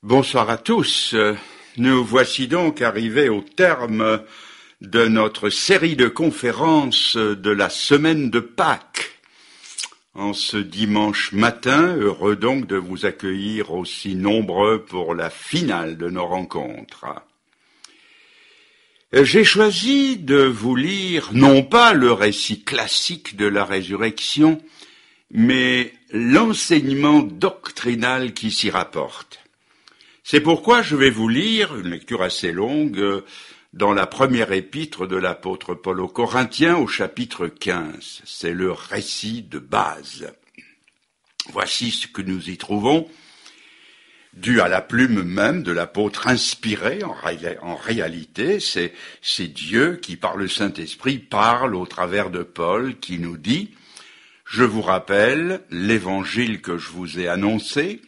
Bonsoir à tous. Nous voici donc arrivés au terme de notre série de conférences de la semaine de Pâques. En ce dimanche matin, heureux donc de vous accueillir aussi nombreux pour la finale de nos rencontres. J'ai choisi de vous lire non pas le récit classique de la résurrection, mais l'enseignement doctrinal qui s'y rapporte. C'est pourquoi je vais vous lire une lecture assez longue dans la première épître de l'apôtre Paul aux Corinthiens au chapitre 15. C'est le récit de base. Voici ce que nous y trouvons, dû à la plume même de l'apôtre inspiré. En réalité, c'est Dieu qui, par le Saint-Esprit, parle au travers de Paul, qui nous dit « Je vous rappelle l'évangile que je vous ai annoncé,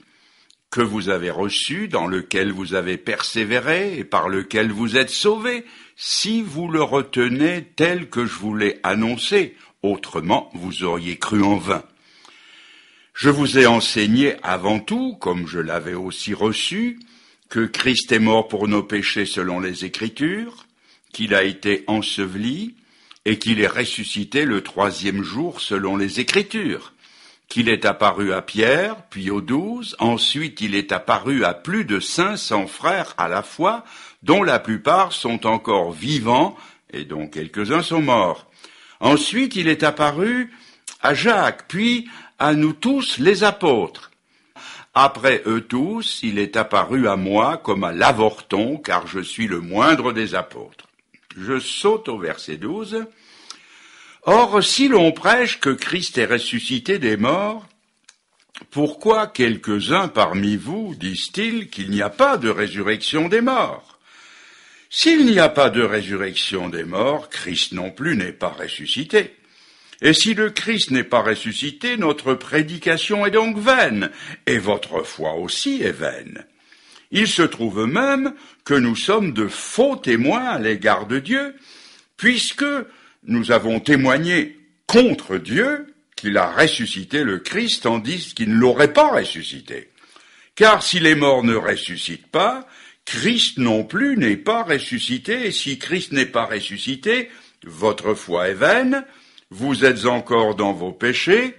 que vous avez reçu, dans lequel vous avez persévéré et par lequel vous êtes sauvés, si vous le retenez tel que je vous l'ai annoncé, autrement vous auriez cru en vain. Je vous ai enseigné avant tout, comme je l'avais aussi reçu, que Christ est mort pour nos péchés selon les Écritures, qu'il a été enseveli et qu'il est ressuscité le 3e jour selon les Écritures, qu'il est apparu à Pierre, puis aux 12, ensuite il est apparu à plus de 500 frères à la fois, dont la plupart sont encore vivants, et dont quelques-uns sont morts. Ensuite il est apparu à Jacques, puis à nous tous les apôtres. Après eux tous, il est apparu à moi comme à l'avorton, car je suis le moindre des apôtres. Je saute au verset 12. Or, si l'on prêche que Christ est ressuscité des morts, pourquoi quelques-uns parmi vous disent-ils qu'il n'y a pas de résurrection des morts? S'il n'y a pas de résurrection des morts, Christ non plus n'est pas ressuscité. Et si le Christ n'est pas ressuscité, notre prédication est donc vaine, et votre foi aussi est vaine. Il se trouve même que nous sommes de faux témoins à l'égard de Dieu, puisque nous avons témoigné contre Dieu qu'il a ressuscité le Christ tandis qu'il ne l'aurait pas ressuscité. Car si les morts ne ressuscitent pas, Christ non plus n'est pas ressuscité, et si Christ n'est pas ressuscité, votre foi est vaine, vous êtes encore dans vos péchés,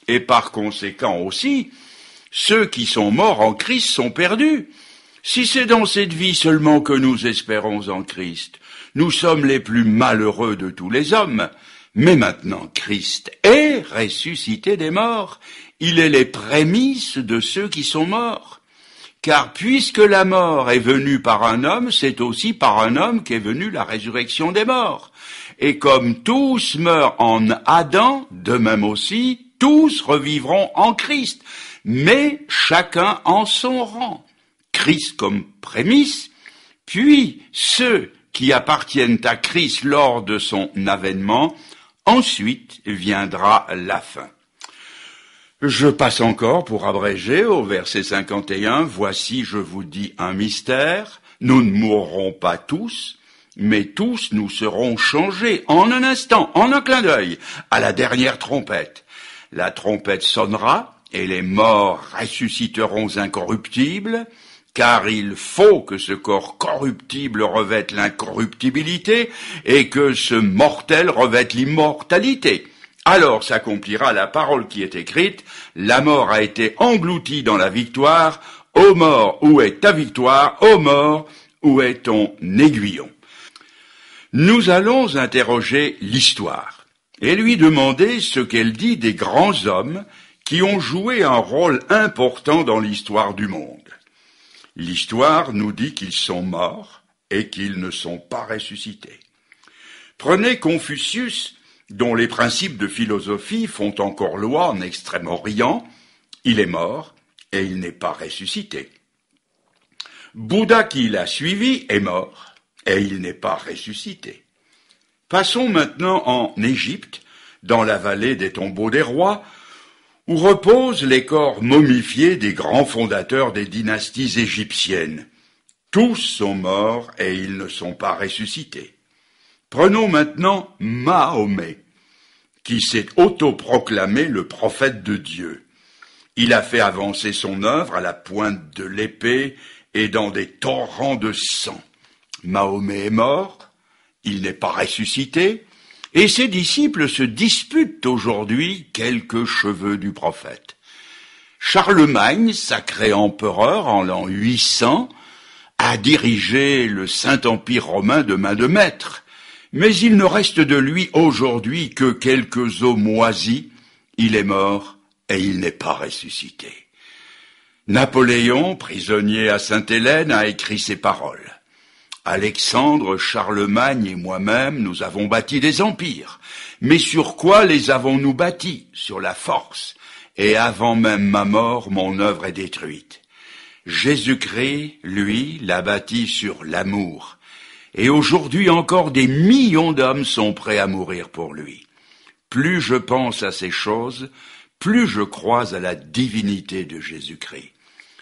et par conséquent aussi, ceux qui sont morts en Christ sont perdus. Si c'est dans cette vie seulement que nous espérons en Christ, nous sommes les plus malheureux de tous les hommes. Mais maintenant, Christ est ressuscité des morts. Il est les prémices de ceux qui sont morts. Car puisque la mort est venue par un homme, c'est aussi par un homme qu'est venue la résurrection des morts. Et comme tous meurent en Adam, de même aussi, tous revivront en Christ, mais chacun en son rang. Christ comme prémisse, puis ceux qui appartiennent à Christ lors de son avènement, ensuite viendra la fin. Je passe encore pour abréger au verset 51, « Voici, je vous dis un mystère, nous ne mourrons pas tous, mais tous nous serons changés en un instant, en un clin d'œil, à la dernière trompette. La trompette sonnera, et les morts ressusciteront incorruptibles, car il faut que ce corps corruptible revête l'incorruptibilité et que ce mortel revête l'immortalité. Alors s'accomplira la parole qui est écrite, la mort a été engloutie dans la victoire, ô mort, où est ta victoire, ô mort, où est ton aiguillon? » Nous allons interroger l'histoire et lui demander ce qu'elle dit des grands hommes qui ont joué un rôle important dans l'histoire du monde. L'histoire nous dit qu'ils sont morts et qu'ils ne sont pas ressuscités. Prenez Confucius, dont les principes de philosophie font encore loi en Extrême-Orient. Il est mort et il n'est pas ressuscité. Bouddha qui l'a suivi est mort et il n'est pas ressuscité. Passons maintenant en Égypte, dans la vallée des tombeaux des rois, où reposent les corps momifiés des grands fondateurs des dynasties égyptiennes. Tous sont morts et ils ne sont pas ressuscités. Prenons maintenant Mahomet, qui s'est autoproclamé le prophète de Dieu. Il a fait avancer son œuvre à la pointe de l'épée et dans des torrents de sang. Mahomet est mort, il n'est pas ressuscité, et ses disciples se disputent aujourd'hui quelques cheveux du prophète. Charlemagne, sacré empereur en l'an 800, a dirigé le Saint-Empire romain de main de maître, mais il ne reste de lui aujourd'hui que quelques os moisis. Il est mort et il n'est pas ressuscité. Napoléon, prisonnier à Sainte-Hélène, a écrit ces paroles. Alexandre, Charlemagne et moi-même, nous avons bâti des empires. Mais sur quoi les avons-nous bâtis? Sur la force. Et avant même ma mort, mon œuvre est détruite. Jésus-Christ, lui, l'a bâti sur l'amour. Et aujourd'hui encore des millions d'hommes sont prêts à mourir pour lui. Plus je pense à ces choses, plus je crois à la divinité de Jésus-Christ.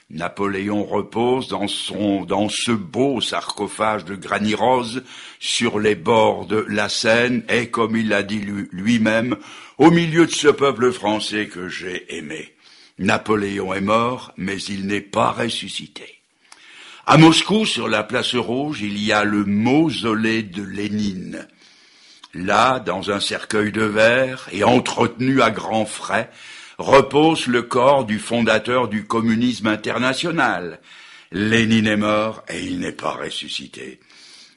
Napoléon repose dans ce beau sarcophage de granit rose sur les bords de la Seine et, comme il l'a dit lui-même, au milieu de ce peuple français que j'ai aimé. Napoléon est mort, mais il n'est pas ressuscité. À Moscou, sur la place Rouge, il y a le mausolée de Lénine. Là, dans un cercueil de verre et entretenu à grands frais, repose le corps du fondateur du communisme international. Lénine est mort et il n'est pas ressuscité.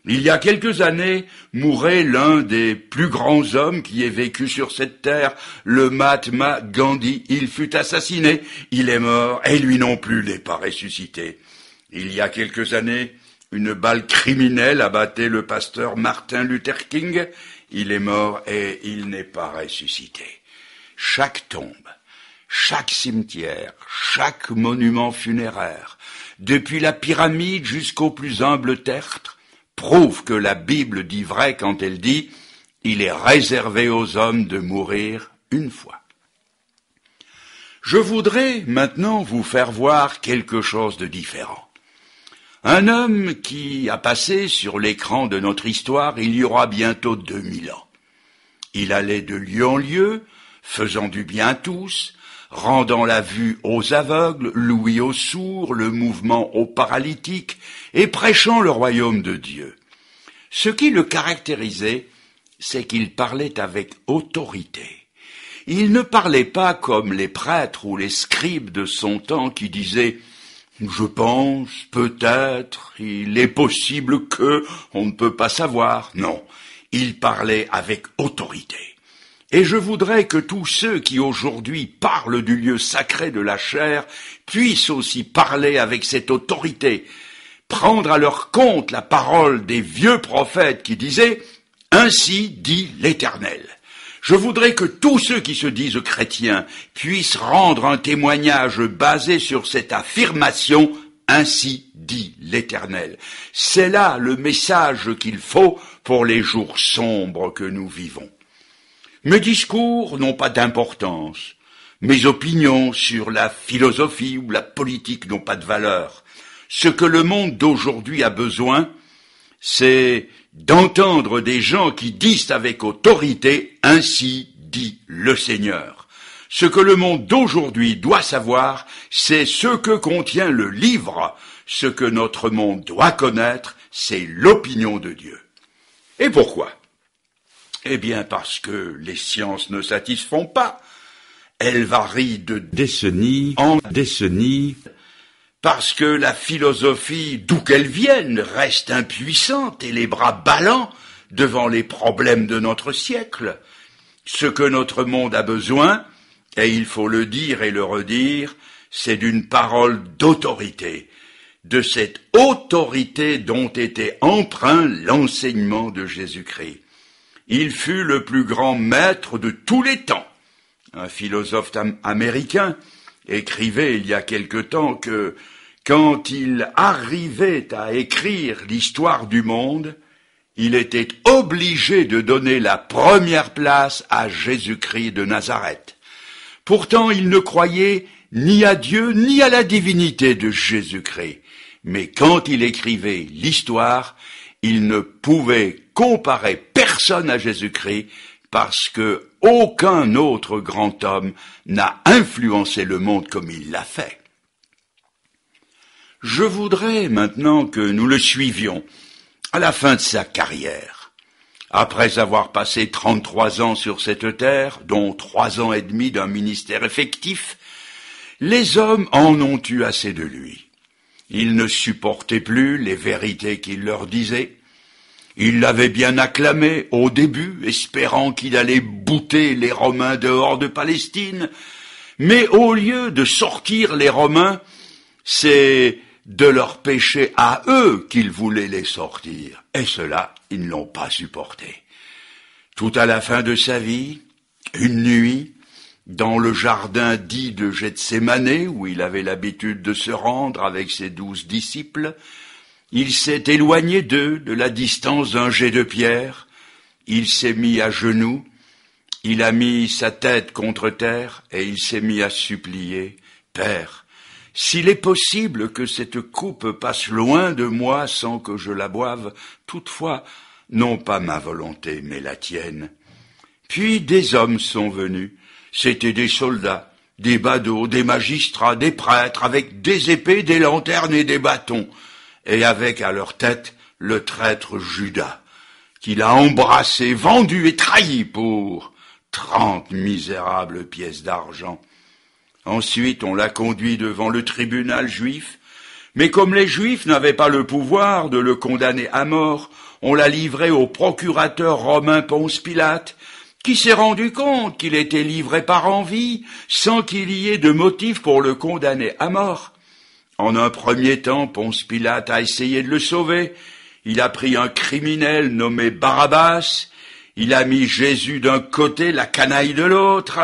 Il y a quelques années, mourait l'un des plus grands hommes qui ait vécu sur cette terre, le Mahatma Gandhi. Il fut assassiné, il est mort et lui non plus n'est pas ressuscité. Il y a quelques années, une balle criminelle abattait le pasteur Martin Luther King. Il est mort et il n'est pas ressuscité. Chaque tombe, chaque cimetière, chaque monument funéraire, depuis la pyramide jusqu'au plus humble tertre, prouve que la Bible dit vrai quand elle dit « Il est réservé aux hommes de mourir une fois ». Je voudrais maintenant vous faire voir quelque chose de différent. Un homme qui a passé sur l'écran de notre histoire il y aura bientôt 2000 ans. Il allait de lieu en lieu, faisant du bien à tous, rendant la vue aux aveugles, l'ouïe aux sourds, le mouvement aux paralytiques, et prêchant le royaume de Dieu. Ce qui le caractérisait, c'est qu'il parlait avec autorité. Il ne parlait pas comme les prêtres ou les scribes de son temps qui disaient « Je pense, peut-être, il est possible que, on ne peut pas savoir ». Non, il parlait avec autorité. Et je voudrais que tous ceux qui aujourd'hui parlent du lieu sacré de la chair puissent aussi parler avec cette autorité, prendre à leur compte la parole des vieux prophètes qui disaient « Ainsi dit l'Éternel ». Je voudrais que tous ceux qui se disent chrétiens puissent rendre un témoignage basé sur cette affirmation « Ainsi dit l'Éternel ». C'est là le message qu'il faut pour les jours sombres que nous vivons. Mes discours n'ont pas d'importance. Mes opinions sur la philosophie ou la politique n'ont pas de valeur. Ce que le monde d'aujourd'hui a besoin, c'est d'entendre des gens qui disent avec autorité « Ainsi dit le Seigneur ». Ce que le monde d'aujourd'hui doit savoir, c'est ce que contient le livre. Ce que notre monde doit connaître, c'est l'opinion de Dieu. Et pourquoi ? Eh bien parce que les sciences ne satisfont pas. Elles varient de décennie en décennie. Parce que la philosophie, d'où qu'elle vienne, reste impuissante et les bras ballants devant les problèmes de notre siècle. Ce que notre monde a besoin, et il faut le dire et le redire, c'est d'une parole d'autorité, de cette autorité dont était empreint l'enseignement de Jésus-Christ. Il fut le plus grand maître de tous les temps. Un philosophe américain écrivait il y a quelque temps que quand il arrivait à écrire l'histoire du monde, il était obligé de donner la première place à Jésus-Christ de Nazareth. Pourtant, il ne croyait ni à Dieu ni à la divinité de Jésus-Christ. Mais quand il écrivait l'histoire, il ne pouvait comparer personne à Jésus-Christ parce que aucun autre grand homme n'a influencé le monde comme il l'a fait. Je voudrais maintenant que nous le suivions à la fin de sa carrière. Après avoir passé 33 ans sur cette terre, dont 3 ans et demi d'un ministère effectif, les hommes en ont eu assez de lui. Ils ne supportaient plus les vérités qu'il leur disait. Ils l'avaient bien acclamé au début, espérant qu'il allait bouter les Romains dehors de Palestine. Mais au lieu de sortir les Romains, c'est de leur péché à eux qu'il voulait les sortir. Et cela, ils ne l'ont pas supporté. Tout à la fin de sa vie, une nuit, dans le jardin dit de Gethsémané, où il avait l'habitude de se rendre avec ses 12 disciples, il s'est éloigné d'eux de la distance d'un jet de pierre, il s'est mis à genoux, il a mis sa tête contre terre et il s'est mis à supplier, « Père, s'il est possible que cette coupe passe loin de moi sans que je la boive, toutefois, non pas ma volonté, mais la tienne. » Puis des hommes sont venus, c'étaient des soldats, des badauds, des magistrats, des prêtres, avec des épées, des lanternes et des bâtons, et avec à leur tête le traître Judas, qu'il a embrassé, vendu et trahi pour 30 misérables pièces d'argent. Ensuite, on l'a conduit devant le tribunal juif, mais comme les Juifs n'avaient pas le pouvoir de le condamner à mort, on l'a livré au procurateur romain Ponce Pilate, qui s'est rendu compte qu'il était livré par envie, sans qu'il y ait de motif pour le condamner à mort. En un premier temps, Ponce Pilate a essayé de le sauver. Il a pris un criminel nommé Barabbas, il a mis Jésus d'un côté, la canaille de l'autre,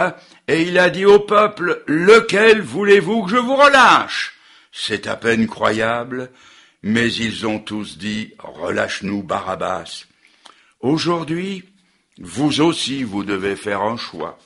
et il a dit au peuple, « Lequel voulez-vous que je vous relâche ?» C'est à peine croyable, mais ils ont tous dit, « Relâche-nous Barabbas. » Aujourd'hui, vous aussi, vous devez faire un choix.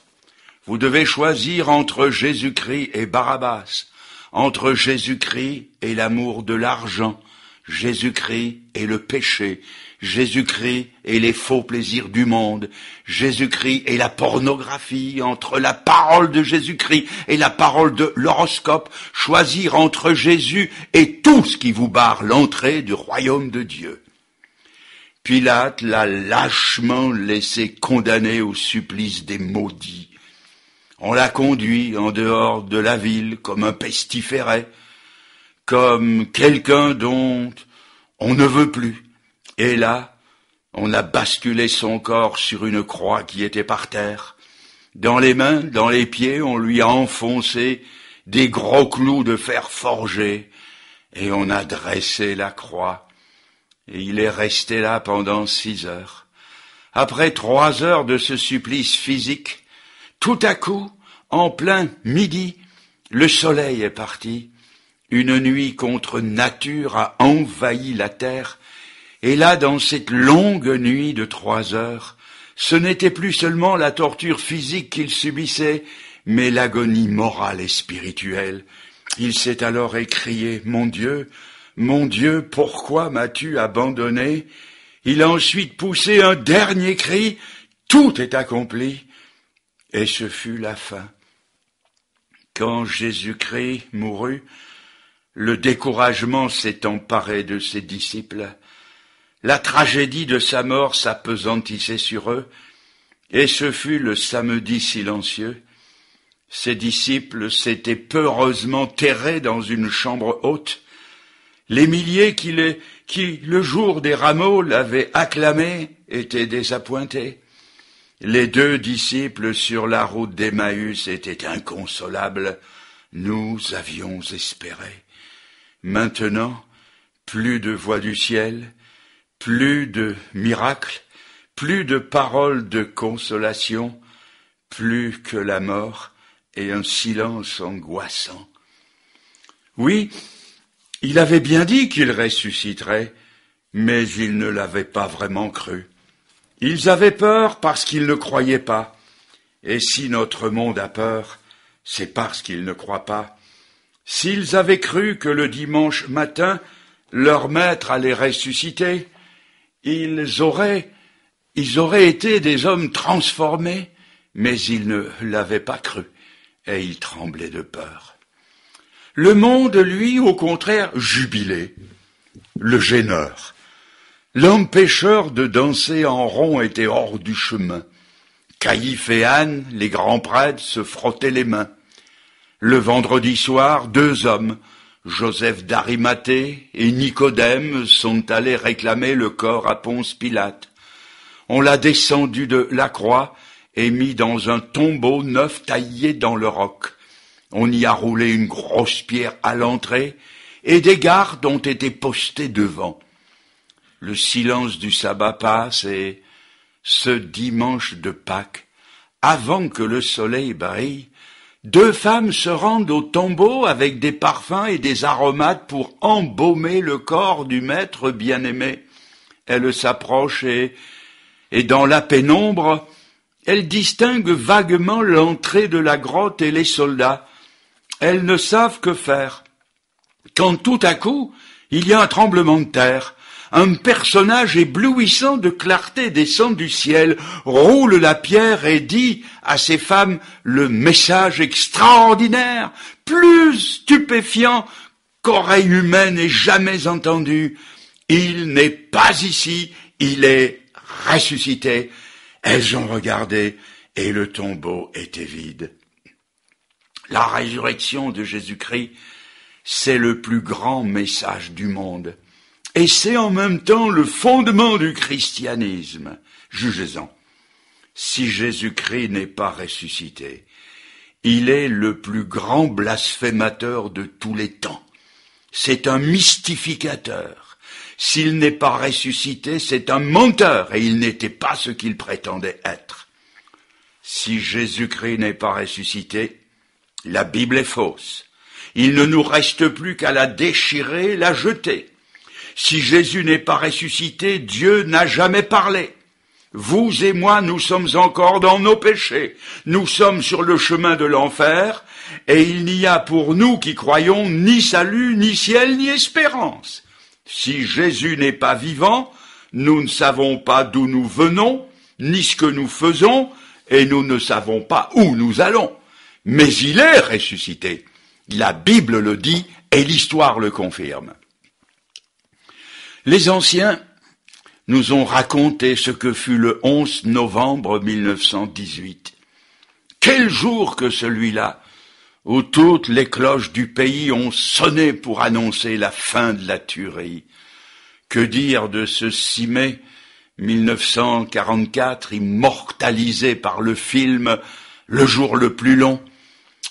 Vous devez choisir entre Jésus-Christ et Barabbas, entre Jésus-Christ et l'amour de l'argent, Jésus-Christ et le péché, Jésus-Christ et les faux plaisirs du monde, Jésus-Christ et la pornographie, entre la parole de Jésus-Christ et la parole de l'horoscope, choisir entre Jésus et tout ce qui vous barre l'entrée du royaume de Dieu. Pilate l'a lâchement laissé condamner au supplice des maudits. On l'a conduit en dehors de la ville comme un pestiféré, comme quelqu'un dont on ne veut plus. Et là, on a basculé son corps sur une croix qui était par terre. Dans les mains, dans les pieds, on lui a enfoncé des gros clous de fer forgé, et on a dressé la croix. Et il est resté là pendant 6 heures. Après 3 heures de ce supplice physique, tout à coup, en plein midi, le soleil est parti. Une nuit contre nature a envahi la terre. Et là, dans cette longue nuit de 3 heures, ce n'était plus seulement la torture physique qu'il subissait, mais l'agonie morale et spirituelle. Il s'est alors écrié, « Mon Dieu, pourquoi m'as-tu abandonné ?» Il a ensuite poussé un dernier cri, « Tout est accompli !» Et ce fut la fin. Quand Jésus-Christ mourut, le découragement s'est emparé de ses disciples. La tragédie de sa mort s'appesantissait sur eux, et ce fut le samedi silencieux. Ses disciples s'étaient peureusement terrés dans une chambre haute. Les milliers qui, le jour des rameaux, l'avaient acclamé étaient désappointés. Les 2 disciples sur la route d'Emmaüs étaient inconsolables. Nous avions espéré. Maintenant, plus de voix du ciel, plus de miracles, plus de paroles de consolation, plus que la mort et un silence angoissant. Oui, il avait bien dit qu'il ressusciterait, mais ils ne l'avaient pas vraiment cru. Ils avaient peur parce qu'ils ne croyaient pas. Et si notre monde a peur, c'est parce qu'il ne croit pas. S'ils avaient cru que le dimanche matin, leur maître allait ressusciter, ils auraient été des hommes transformés, mais ils ne l'avaient pas cru, et ils tremblaient de peur. Le monde, lui, au contraire, jubilait. Le gêneur, l'empêcheur de danser en rond était hors du chemin. Caïphe et Anne, les grands prêtres, se frottaient les mains. Le vendredi soir, 2 hommes, Joseph d'Arimathée et Nicodème, sont allés réclamer le corps à Ponce Pilate. On l'a descendu de la croix et mis dans un tombeau neuf taillé dans le roc. On y a roulé une grosse pierre à l'entrée et des gardes ont été postés devant. Le silence du sabbat passe et ce dimanche de Pâques, avant que le soleil brille, 2 femmes se rendent au tombeau avec des parfums et des aromates pour embaumer le corps du maître bien-aimé. Elles s'approchent et dans la pénombre, elles distinguent vaguement l'entrée de la grotte et les soldats. Elles ne savent que faire. Quand tout à coup, il y a un tremblement de terre. Un personnage éblouissant de clarté descend du ciel, roule la pierre et dit à ces femmes le message extraordinaire, plus stupéfiant qu'oreille humaine ait jamais entendu. Il n'est pas ici, il est ressuscité. Elles ont regardé et le tombeau était vide. La résurrection de Jésus-Christ, c'est le plus grand message du monde. Et c'est en même temps le fondement du christianisme. Jugez-en. Si Jésus-Christ n'est pas ressuscité, il est le plus grand blasphémateur de tous les temps. C'est un mystificateur. S'il n'est pas ressuscité, c'est un menteur et il n'était pas ce qu'il prétendait être. Si Jésus-Christ n'est pas ressuscité, la Bible est fausse. Il ne nous reste plus qu'à la déchirer, la jeter. Si Jésus n'est pas ressuscité, Dieu n'a jamais parlé. Vous et moi, nous sommes encore dans nos péchés. Nous sommes sur le chemin de l'enfer, et il n'y a pour nous qui croyons ni salut, ni ciel, ni espérance. Si Jésus n'est pas vivant, nous ne savons pas d'où nous venons, ni ce que nous faisons, et nous ne savons pas où nous allons. Mais il est ressuscité. La Bible le dit, et l'histoire le confirme. Les anciens nous ont raconté ce que fut le 11 novembre 1918. Quel jour que celui-là, où toutes les cloches du pays ont sonné pour annoncer la fin de la tuerie. Que dire de ce 6 mai 1944, immortalisé par le film Le jour le plus long?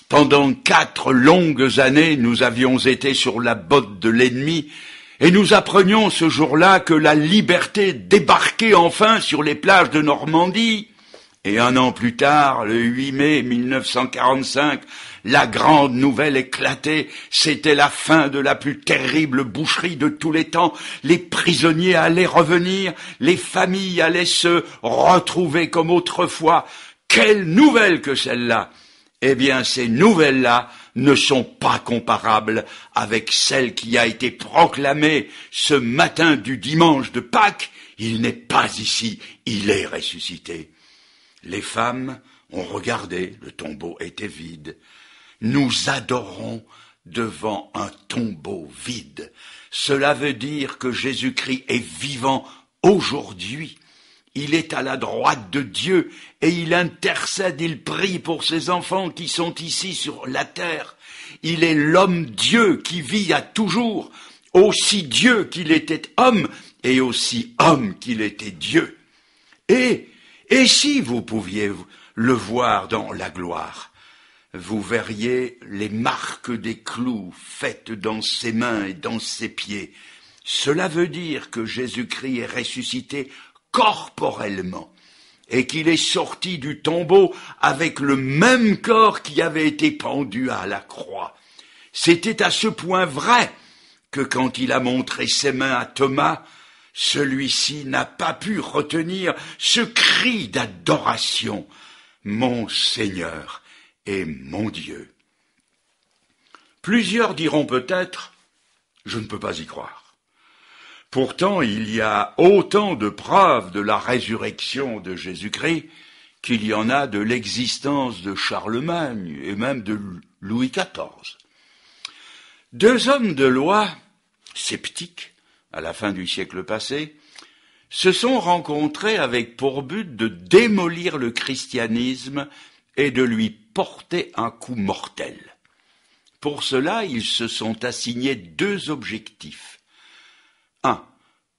Pendant 4 longues années, nous avions été sur la botte de l'ennemi, et nous apprenions ce jour-là que la liberté débarquait enfin sur les plages de Normandie. Et 1 an plus tard, le 8 mai 1945, la grande nouvelle éclatait. C'était la fin de la plus terrible boucherie de tous les temps. Les prisonniers allaient revenir, les familles allaient se retrouver comme autrefois. Quelle nouvelle que celle-là! Eh bien, ces nouvelles-là ne sont pas comparables avec celle qui a été proclamée ce matin du dimanche de Pâques. Il n'est pas ici, il est ressuscité. Les femmes ont regardé, le tombeau était vide. Nous adorons devant un tombeau vide. Cela veut dire que Jésus-Christ est vivant aujourd'hui. Il est à la droite de Dieu et il intercède, il prie pour ses enfants qui sont ici sur la terre. Il est l'homme-Dieu qui vit à toujours, aussi Dieu qu'il était homme et aussi homme qu'il était Dieu. Et si vous pouviez le voir dans la gloire, vous verriez les marques des clous faites dans ses mains et dans ses pieds. Cela veut dire que Jésus-Christ est ressuscité corporellement et qu'il est sorti du tombeau avec le même corps qui avait été pendu à la croix. C'était à ce point vrai que quand il a montré ses mains à Thomas, celui-ci n'a pas pu retenir ce cri d'adoration. Mon Seigneur et mon Dieu. Plusieurs diront peut-être, je ne peux pas y croire. Pourtant, il y a autant de preuves de la résurrection de Jésus-Christ qu'il y en a de l'existence de Charlemagne et même de Louis XIV. Deux hommes de loi, sceptiques, à la fin du siècle passé, se sont rencontrés avec pour but de démolir le christianisme et de lui porter un coup mortel. Pour cela, ils se sont assignés deux objectifs. 1.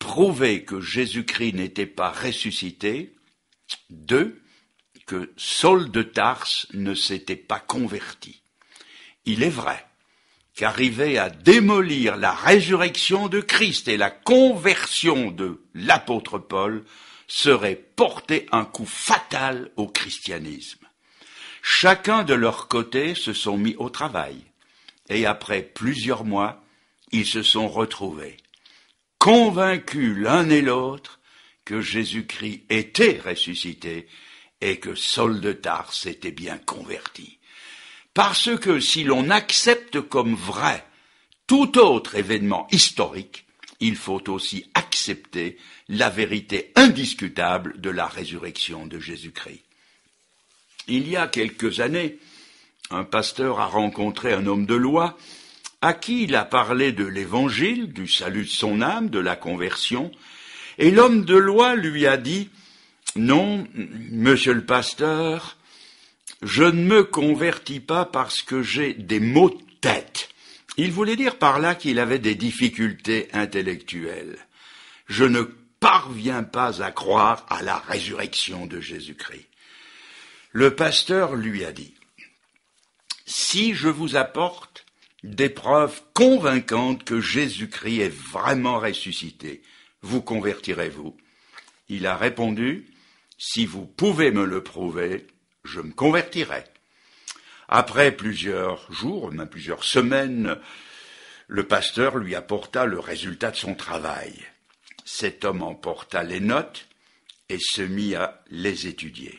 Prouver que Jésus-Christ n'était pas ressuscité. 2. Que Saul de Tarse ne s'était pas converti. Il est vrai qu'arriver à démolir la résurrection de Christ et la conversion de l'apôtre Paul serait porter un coup fatal au christianisme. Chacun de leur côté se sont mis au travail, et après plusieurs mois, ils se sont retrouvés, convaincus l'un et l'autre que Jésus-Christ était ressuscité et que Saul de Tarse était bien converti. Parce que si l'on accepte comme vrai tout autre événement historique, il faut aussi accepter la vérité indiscutable de la résurrection de Jésus-Christ. Il y a quelques années, un pasteur a rencontré un homme de loi à qui il a parlé de l'évangile, du salut de son âme, de la conversion, et l'homme de loi lui a dit « Non, monsieur le pasteur, je ne me convertis pas parce que j'ai des maux de tête. » Il voulait dire par là qu'il avait des difficultés intellectuelles. Je ne parviens pas à croire à la résurrection de Jésus-Christ. Le pasteur lui a dit « Si je vous apporte des preuves convaincantes que Jésus-Christ est vraiment ressuscité, vous convertirez-vous » Il a répondu « Si vous pouvez me le prouver, je me convertirai. » Après plusieurs jours, même plusieurs semaines, le pasteur lui apporta le résultat de son travail. Cet homme emporta les notes et se mit à les étudier.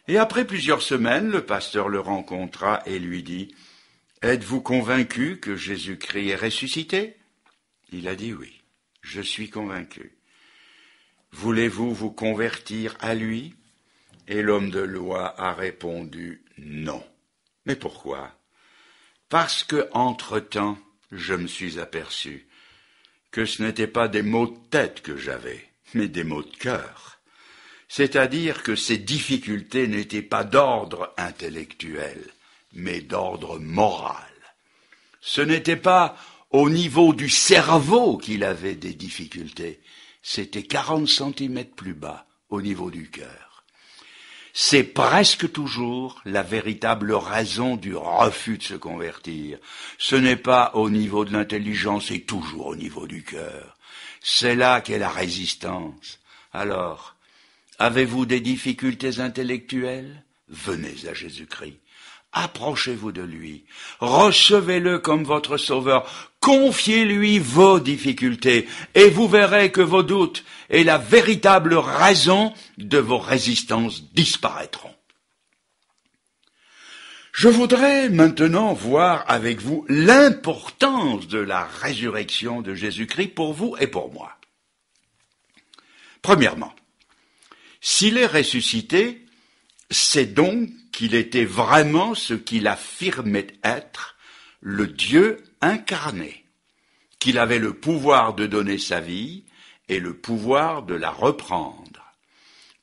Et après plusieurs semaines, le pasteur le rencontra et lui dit « Êtes-vous convaincu que Jésus-Christ est ressuscité ?» Il a dit « Oui, je suis convaincu. » « Voulez-vous vous convertir à lui ?» Et l'homme de loi a répondu « Non. » Mais pourquoi ? Parce que, entre-temps, je me suis aperçu que ce n'était pas des maux de tête que j'avais, mais des maux de cœur. C'est-à-dire que ces difficultés n'étaient pas d'ordre intellectuel, mais d'ordre moral. Ce n'était pas au niveau du cerveau qu'il avait des difficultés, c'était 40 centimètres plus bas, au niveau du cœur. C'est presque toujours la véritable raison du refus de se convertir. Ce n'est pas au niveau de l'intelligence, c'est toujours au niveau du cœur. C'est là qu'est la résistance. Alors, avez-vous des difficultés intellectuelles ? Venez à Jésus-Christ. Approchez-vous de lui, recevez-le comme votre sauveur, confiez-lui vos difficultés et vous verrez que vos doutes et la véritable raison de vos résistances disparaîtront. Je voudrais maintenant voir avec vous l'importance de la résurrection de Jésus-Christ pour vous et pour moi. Premièrement, s'il est ressuscité, c'est donc qu'il était vraiment ce qu'il affirmait être, le Dieu incarné, qu'il avait le pouvoir de donner sa vie et le pouvoir de la reprendre,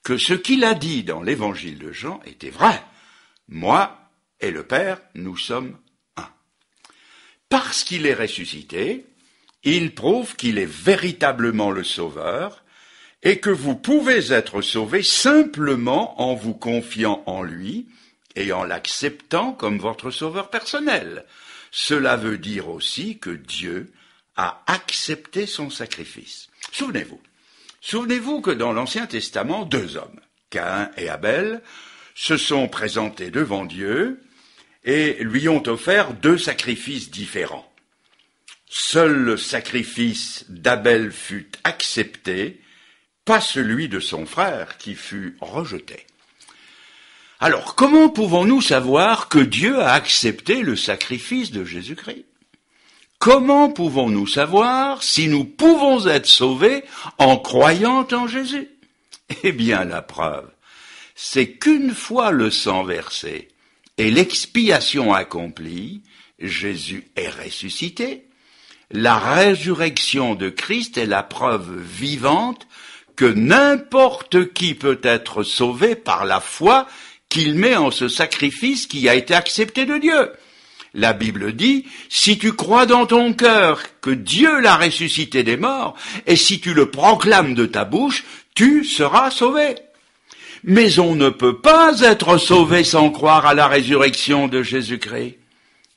que ce qu'il a dit dans l'évangile de Jean était vrai. Moi et le Père, nous sommes un. Parce qu'il est ressuscité, il prouve qu'il est véritablement le Sauveur, et que vous pouvez être sauvés simplement en vous confiant en lui et en l'acceptant comme votre sauveur personnel. Cela veut dire aussi que Dieu a accepté son sacrifice. Souvenez-vous que dans l'Ancien Testament, deux hommes, Caïn et Abel, se sont présentés devant Dieu et lui ont offert deux sacrifices différents. Seul le sacrifice d'Abel fut accepté, pas celui de son frère qui fut rejeté. Alors, comment pouvons-nous savoir que Dieu a accepté le sacrifice de Jésus-Christ ? Comment pouvons-nous savoir si nous pouvons être sauvés en croyant en Jésus ? Eh bien, la preuve, c'est qu'une fois le sang versé et l'expiation accomplie, Jésus est ressuscité. La résurrection de Christ est la preuve vivante que n'importe qui peut être sauvé par la foi qu'il met en ce sacrifice qui a été accepté de Dieu. La Bible dit, si tu crois dans ton cœur que Dieu l'a ressuscité des morts, et si tu le proclames de ta bouche, tu seras sauvé. Mais on ne peut pas être sauvé sans croire à la résurrection de Jésus-Christ.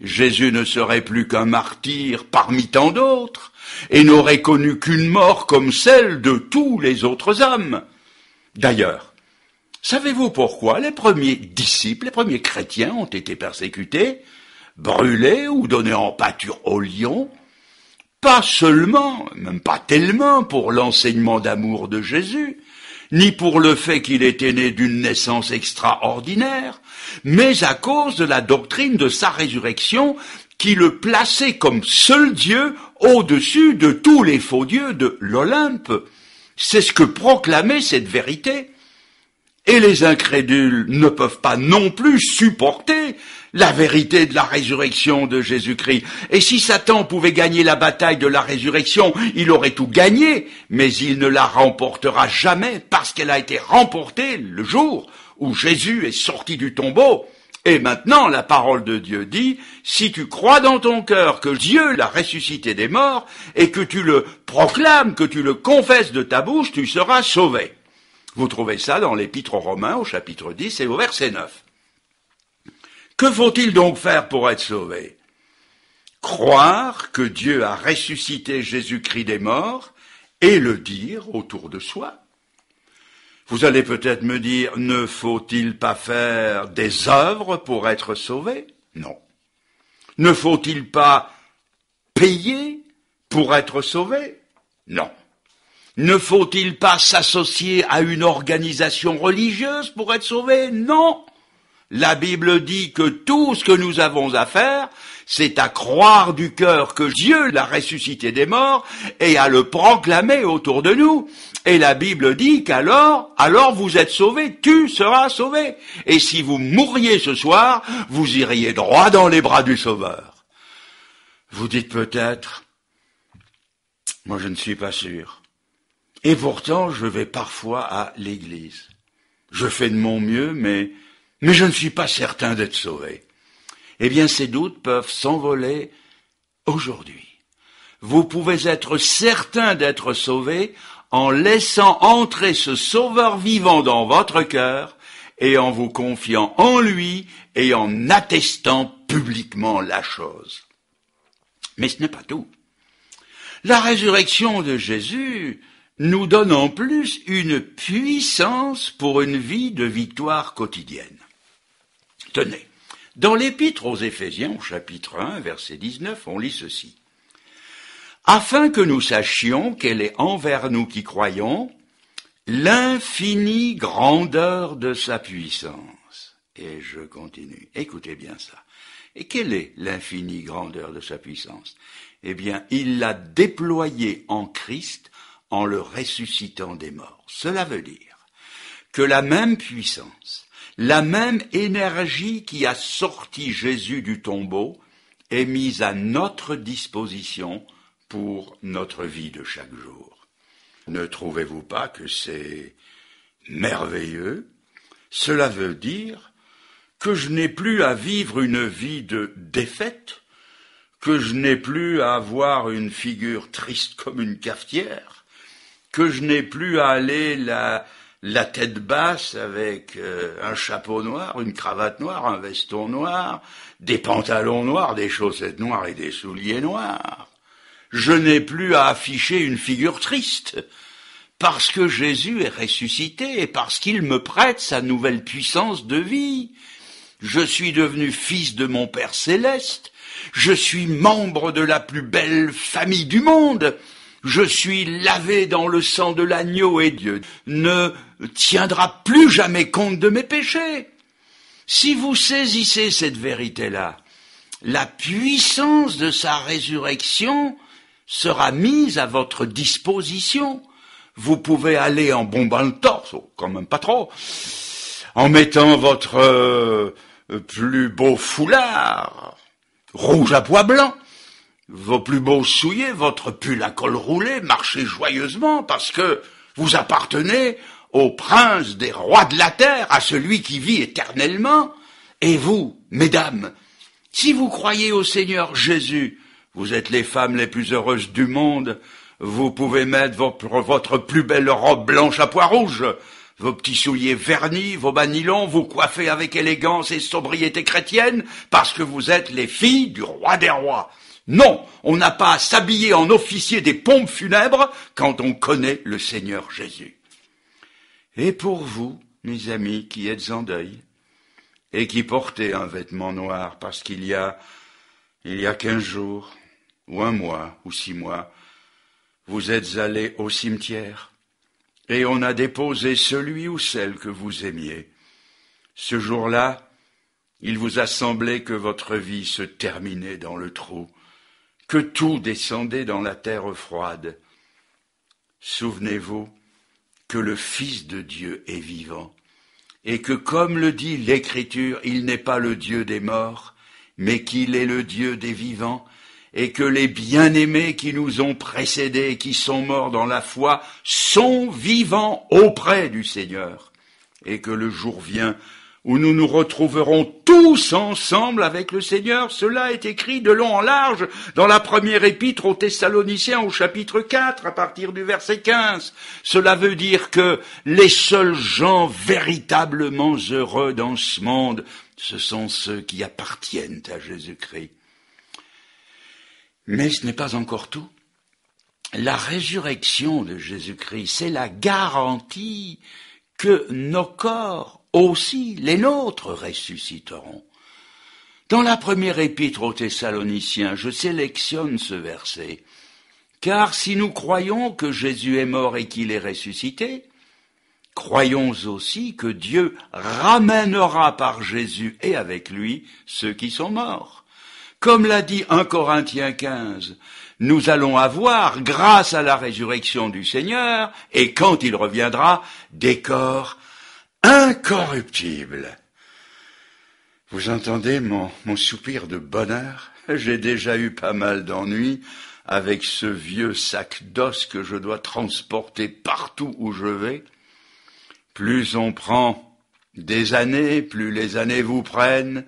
Jésus ne serait plus qu'un martyr parmi tant d'autres, et n'aurait connu qu'une mort comme celle de tous les autres hommes. D'ailleurs, savez-vous pourquoi les premiers disciples, les premiers chrétiens ont été persécutés, brûlés ou donnés en pâture aux lions? Pas seulement, même pas tellement pour l'enseignement d'amour de Jésus, ni pour le fait qu'il était né d'une naissance extraordinaire, mais à cause de la doctrine de sa résurrection qui le plaçait comme seul Dieu au-dessus de tous les faux dieux de l'Olympe. C'est ce que proclamait cette vérité. Et les incrédules ne peuvent pas non plus supporter la vérité de la résurrection de Jésus-Christ. Et si Satan pouvait gagner la bataille de la résurrection, il aurait tout gagné, mais il ne la remportera jamais parce qu'elle a été remportée le jour où Jésus est sorti du tombeau. Et maintenant, la parole de Dieu dit, si tu crois dans ton cœur que Dieu l'a ressuscité des morts et que tu le proclames, que tu le confesses de ta bouche, tu seras sauvé. Vous trouvez ça dans l'Épître aux Romains au chapitre 10 et au verset 9. Que faut-il donc faire pour être sauvé? Croire que Dieu a ressuscité Jésus-Christ des morts et le dire autour de soi. Vous allez peut-être me dire, ne faut-il pas faire des œuvres pour être sauvé? Non. Ne faut-il pas payer pour être sauvé? Non. Ne faut-il pas s'associer à une organisation religieuse pour être sauvé? Non. La Bible dit que tout ce que nous avons à faire, c'est à croire du cœur que Dieu l'a ressuscité des morts et à le proclamer autour de nous. Et la Bible dit qu'alors vous êtes sauvés, tu seras sauvé. Et si vous mourriez ce soir, vous iriez droit dans les bras du Sauveur. Vous dites peut-être, moi je ne suis pas sûr. Et pourtant, je vais parfois à l'église. Je fais de mon mieux, mais je ne suis pas certain d'être sauvé. Eh bien, ces doutes peuvent s'envoler aujourd'hui. Vous pouvez être certain d'être sauvé en laissant entrer ce Sauveur vivant dans votre cœur et en vous confiant en lui et en attestant publiquement la chose. Mais ce n'est pas tout. La résurrection de Jésus nous donne en plus une puissance pour une vie de victoire quotidienne. Tenez, dans l'Épître aux Éphésiens, au chapitre 1, verset 19, on lit ceci. « Afin que nous sachions quelle est envers nous qui croyons l'infinie grandeur de sa puissance. » Et je continue. Écoutez bien ça. Et quelle est l'infinie grandeur de sa puissance? Eh bien, il l'a déployée en Christ en le ressuscitant des morts. Cela veut dire que la même puissance, la même énergie qui a sorti Jésus du tombeau est mise à notre disposition pour notre vie de chaque jour. Ne trouvez-vous pas que c'est merveilleux? Cela veut dire que je n'ai plus à vivre une vie de défaite, que je n'ai plus à avoir une figure triste comme une cafetière, que je n'ai plus à aller la tête basse avec un chapeau noir, une cravate noire, un veston noir, des pantalons noirs, des chaussettes noires et des souliers noirs. Je n'ai plus à afficher une figure triste, parce que Jésus est ressuscité et parce qu'il me prête sa nouvelle puissance de vie. Je suis devenu fils de mon Père céleste, je suis membre de la plus belle famille du monde. Je suis lavé dans le sang de l'agneau et Dieu ne tiendra plus jamais compte de mes péchés. Si vous saisissez cette vérité-là, la puissance de sa résurrection sera mise à votre disposition. Vous pouvez aller en bombant le torse, quand même pas trop, en mettant votre plus beaux foulards, rouges à pois blancs, vos plus beaux souliers, votre pull à col roulé, marchez joyeusement parce que vous appartenez au prince des rois de la terre, à celui qui vit éternellement. Et vous, mesdames, si vous croyez au Seigneur Jésus, vous êtes les femmes les plus heureuses du monde, vous pouvez mettre votre plus belle robe blanche à pois rouge, vos petits souliers vernis, vos bas nylons, vous coiffez avec élégance et sobriété chrétienne, parce que vous êtes les filles du roi des rois. Non, on n'a pas à s'habiller en officier des pompes funèbres quand on connaît le Seigneur Jésus. Et pour vous, mes amis, qui êtes en deuil, et qui portez un vêtement noir, parce qu'il y a 15 jours, ou 1 mois, ou 6 mois, vous êtes allés au cimetière, et on a déposé celui ou celle que vous aimiez. Ce jour-là, il vous a semblé que votre vie se terminait dans le trou, que tout descendait dans la terre froide. Souvenez-vous que le Fils de Dieu est vivant, et que, comme le dit l'Écriture, il n'est pas le Dieu des morts, mais qu'il est le Dieu des vivants, et que les bien-aimés qui nous ont précédés et qui sont morts dans la foi sont vivants auprès du Seigneur, et que le jour vient où nous nous retrouverons tous ensemble avec le Seigneur. Cela est écrit de long en large dans la première épître aux Thessaloniciens au chapitre 4, à partir du verset 15. Cela veut dire que les seuls gens véritablement heureux dans ce monde, ce sont ceux qui appartiennent à Jésus-Christ. Mais ce n'est pas encore tout. La résurrection de Jésus-Christ, c'est la garantie que nos corps aussi, les nôtres, ressusciteront. Dans la première épître aux Thessaloniciens, je sélectionne ce verset. Car si nous croyons que Jésus est mort et qu'il est ressuscité, croyons aussi que Dieu ramènera par Jésus et avec lui ceux qui sont morts. Comme l'a dit 1 Corinthiens 15, nous allons avoir, grâce à la résurrection du Seigneur, et quand il reviendra, des corps incorruptibles. Vous entendez mon soupir de bonheur? J'ai déjà eu pas mal d'ennuis avec ce vieux sac d'os que je dois transporter partout où je vais. Plus on prend des années, plus les années vous prennent,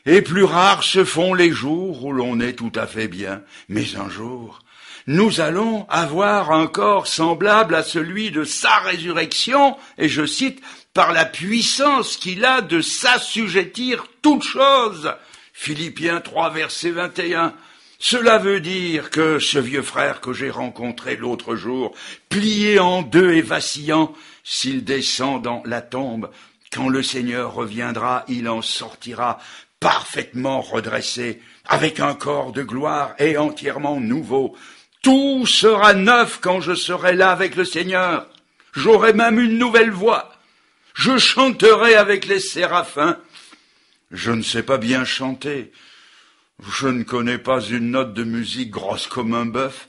et plus rares se font les jours où l'on est tout à fait bien. Mais un jour, nous allons avoir un corps semblable à celui de sa résurrection, et je cite, par la puissance qu'il a de s'assujettir toutes choses. Philippiens 3, verset 21. Cela veut dire que ce vieux frère que j'ai rencontré l'autre jour, plié en deux et vacillant, s'il descend dans la tombe, quand le Seigneur reviendra, il en sortira parfaitement redressé, avec un corps de gloire et entièrement nouveau. Tout sera neuf quand je serai là avec le Seigneur. J'aurai même une nouvelle voix. Je chanterai avec les séraphins. Je ne sais pas bien chanter. Je ne connais pas une note de musique grosse comme un bœuf.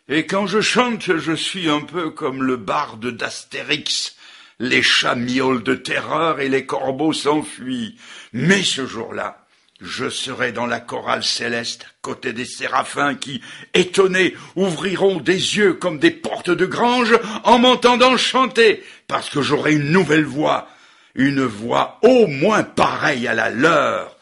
Et quand je chante, je suis un peu comme le barde d'Astérix. Les chats miaulent de terreur et les corbeaux s'enfuient. Mais ce jour-là, je serai dans la chorale céleste, côté des séraphins qui, étonnés, ouvriront des yeux comme des portes de grange en m'entendant chanter, parce que j'aurai une nouvelle voix, une voix au moins pareille à la leur.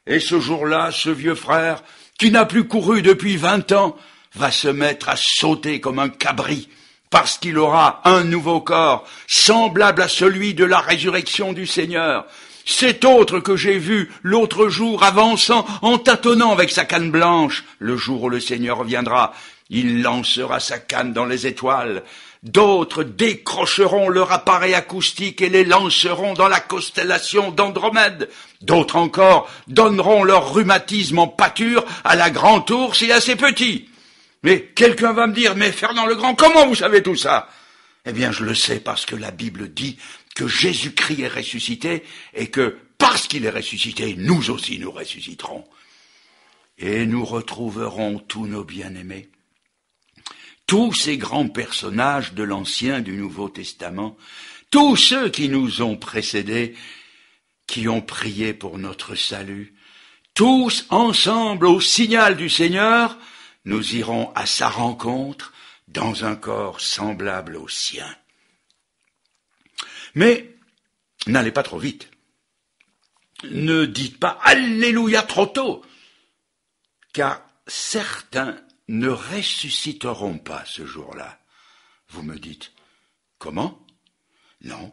Et ce jour-là, ce vieux frère, qui n'a plus couru depuis 20 ans, va se mettre à sauter comme un cabri, parce qu'il aura un nouveau corps, semblable à celui de la résurrection du Seigneur. Cet autre que j'ai vu l'autre jour avançant en tâtonnant avec sa canne blanche, le jour où le Seigneur reviendra, il lancera sa canne dans les étoiles. D'autres décrocheront leur appareil acoustique et les lanceront dans la constellation d'Andromède. D'autres encore donneront leur rhumatisme en pâture à la grande ours et à ses petits. Mais quelqu'un va me dire, mais Fernand le Grand, comment vous savez tout ça? Eh bien, je le sais parce que la Bible dit que Jésus-Christ est ressuscité et que, parce qu'il est ressuscité, nous aussi nous ressusciterons. Et nous retrouverons tous nos bien-aimés. Tous ces grands personnages de l'Ancien et du Nouveau Testament, tous ceux qui nous ont précédés, qui ont prié pour notre salut. Tous ensemble, au signal du Seigneur, nous irons à sa rencontre dans un corps semblable au sien. Mais n'allez pas trop vite. Ne dites pas « Alléluia » trop tôt, car certains ne ressusciteront pas ce jour-là. Vous me dites « Comment ?» Non.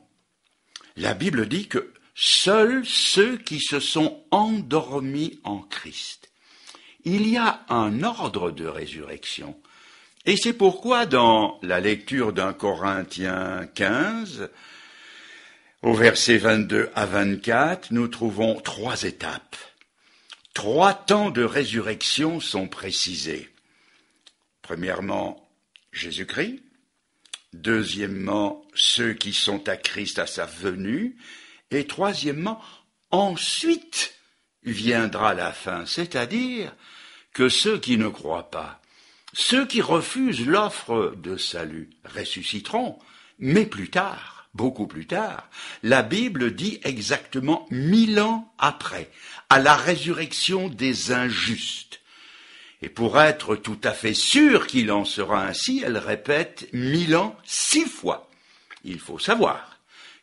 La Bible dit que seuls ceux qui se sont endormis en Christ. Il y a un ordre de résurrection. Et c'est pourquoi dans la lecture d'un Corinthiens 15, au verset 22 à 24, nous trouvons 3 étapes. 3 temps de résurrection sont précisés. Premièrement, Jésus-Christ. Deuxièmement, ceux qui sont à Christ à sa venue. Et troisièmement, ensuite viendra la fin, c'est-à-dire que ceux qui ne croient pas, ceux qui refusent l'offre de salut, ressusciteront, mais plus tard. Beaucoup plus tard, la Bible dit exactement 1000 ans après, à la résurrection des injustes. Et pour être tout à fait sûr qu'il en sera ainsi, elle répète 1000 ans 6 fois. Il faut savoir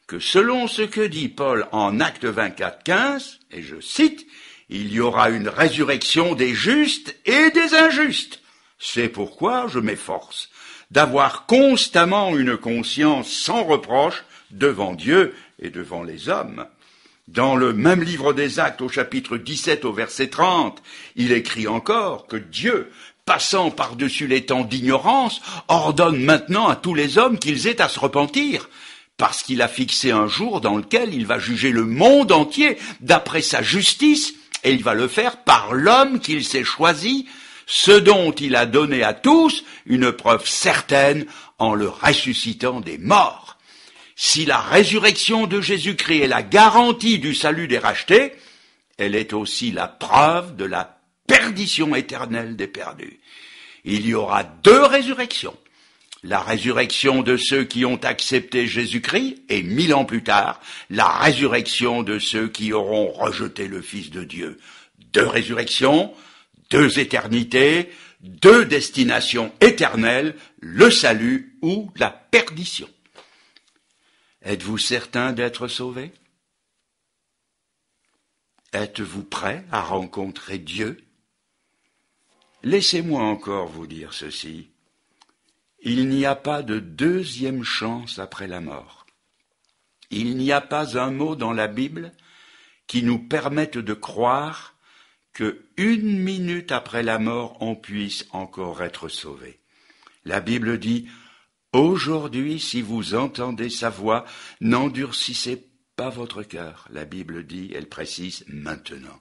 que selon ce que dit Paul en Actes 24, 15, et je cite, « Il y aura une résurrection des justes et des injustes. C'est pourquoi je m'efforce d'avoir constamment une conscience sans reproche devant Dieu et devant les hommes. » Dans le même livre des Actes, au chapitre 17, au verset 30, il écrit encore que Dieu, passant par-dessus les temps d'ignorance, ordonne maintenant à tous les hommes qu'ils aient à se repentir, parce qu'il a fixé un jour dans lequel il va juger le monde entier d'après sa justice, et il va le faire par l'homme qu'il s'est choisi, ce dont il a donné à tous une preuve certaine en le ressuscitant des morts. Si la résurrection de Jésus-Christ est la garantie du salut des rachetés, elle est aussi la preuve de la perdition éternelle des perdus. Il y aura 2 résurrections. La résurrection de ceux qui ont accepté Jésus-Christ et 1000 ans plus tard, la résurrection de ceux qui auront rejeté le Fils de Dieu. 2 résurrections, 2 éternités, 2 destinations éternelles, le salut ou la perdition. Êtes-vous certain d'être sauvé? Êtes-vous prêt à rencontrer Dieu? Laissez-moi encore vous dire ceci. Il n'y a pas de 2e chance après la mort. Il n'y a pas un mot dans la Bible qui nous permette de croire que 1 minute après la mort, on puisse encore être sauvé. La Bible dit « Aujourd'hui, si vous entendez sa voix, n'endurcissez pas votre cœur. » La Bible dit, elle précise « maintenant ».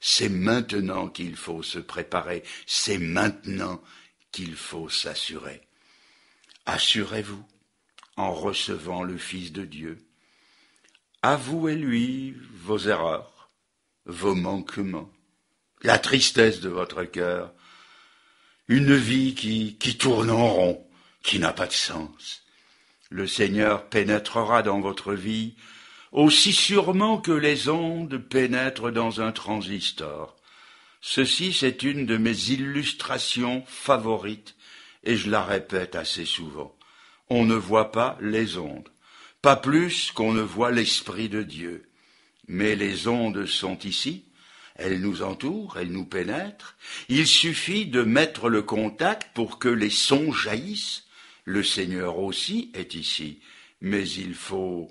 C'est maintenant qu'il faut se préparer, c'est maintenant qu'il faut s'assurer. Assurez-vous en recevant le Fils de Dieu. Avouez-lui vos erreurs, vos manquements, la tristesse de votre cœur, une vie qui tourne en rond, qui n'a pas de sens. Le Seigneur pénétrera dans votre vie aussi sûrement que les ondes pénètrent dans un transistor. Ceci, c'est une de mes illustrations favorites, et je la répète assez souvent. On ne voit pas les ondes, pas plus qu'on ne voit l'Esprit de Dieu. Mais les ondes sont ici, elles nous entourent, elles nous pénètrent. Il suffit de mettre le contact pour que les sons jaillissent. Le Seigneur aussi est ici, mais il faut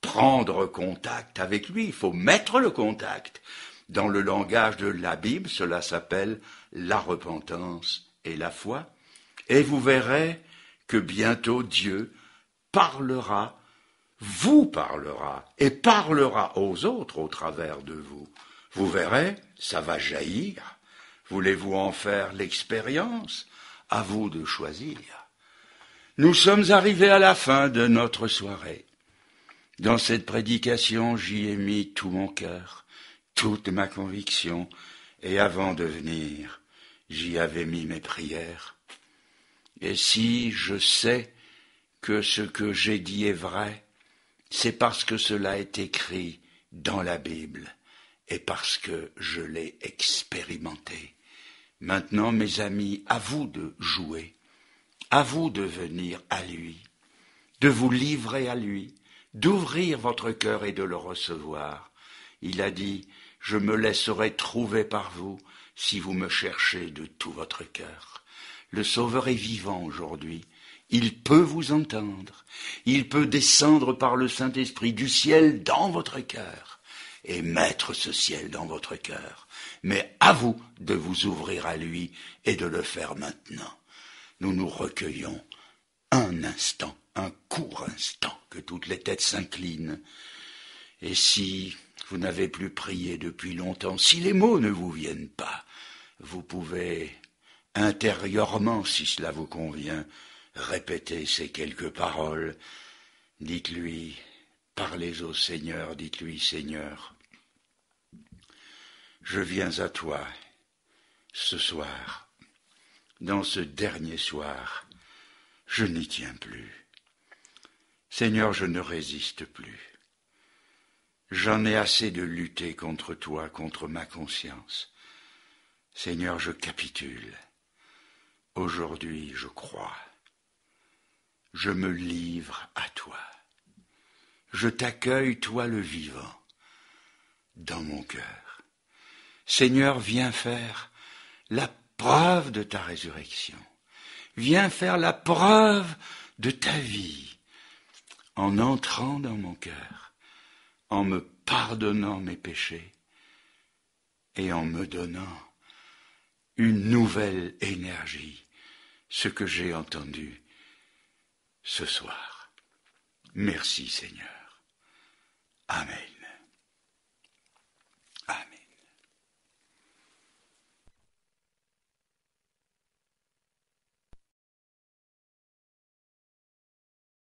prendre contact avec lui, il faut mettre le contact. Dans le langage de la Bible, cela s'appelle la repentance et la foi. Et vous verrez que bientôt Dieu parlera, vous parlera et parlera aux autres au travers de vous. Vous verrez, ça va jaillir. Voulez-vous en faire l'expérience? À vous de choisir. Nous sommes arrivés à la fin de notre soirée. Dans cette prédication, j'y ai mis tout mon cœur, toute ma conviction, et avant de venir, j'y avais mis mes prières. Et si je sais que ce que j'ai dit est vrai, c'est parce que cela est écrit dans la Bible et parce que je l'ai expérimenté. Maintenant, mes amis, à vous de jouer, à vous de venir à lui, de vous livrer à lui, d'ouvrir votre cœur et de le recevoir. Il a dit, je me laisserai trouver par vous si vous me cherchez de tout votre cœur. Le Sauveur est vivant aujourd'hui. Il peut vous entendre. Il peut descendre par le Saint-Esprit du ciel dans votre cœur et mettre ce ciel dans votre cœur. Mais à vous de vous ouvrir à lui et de le faire maintenant. Nous nous recueillons un instant, un court instant, que toutes les têtes s'inclinent. Et si vous n'avez plus prié depuis longtemps, si les mots ne vous viennent pas, vous pouvez intérieurement, si cela vous convient, répéter ces quelques paroles. Dites-lui, parlez au Seigneur, dites-lui, Seigneur, je viens à toi ce soir, dans ce dernier soir, je n'y tiens plus. Seigneur, je ne résiste plus. J'en ai assez de lutter contre toi, contre ma conscience. Seigneur, je capitule. Aujourd'hui, je crois. Je me livre à toi. Je t'accueille, toi le vivant, dans mon cœur. Seigneur, viens faire la preuve de ta résurrection. Viens faire la preuve de ta vie en entrant dans mon cœur, en me pardonnant mes péchés et en me donnant une nouvelle énergie, ce que j'ai entendu ce soir. Merci Seigneur. Amen.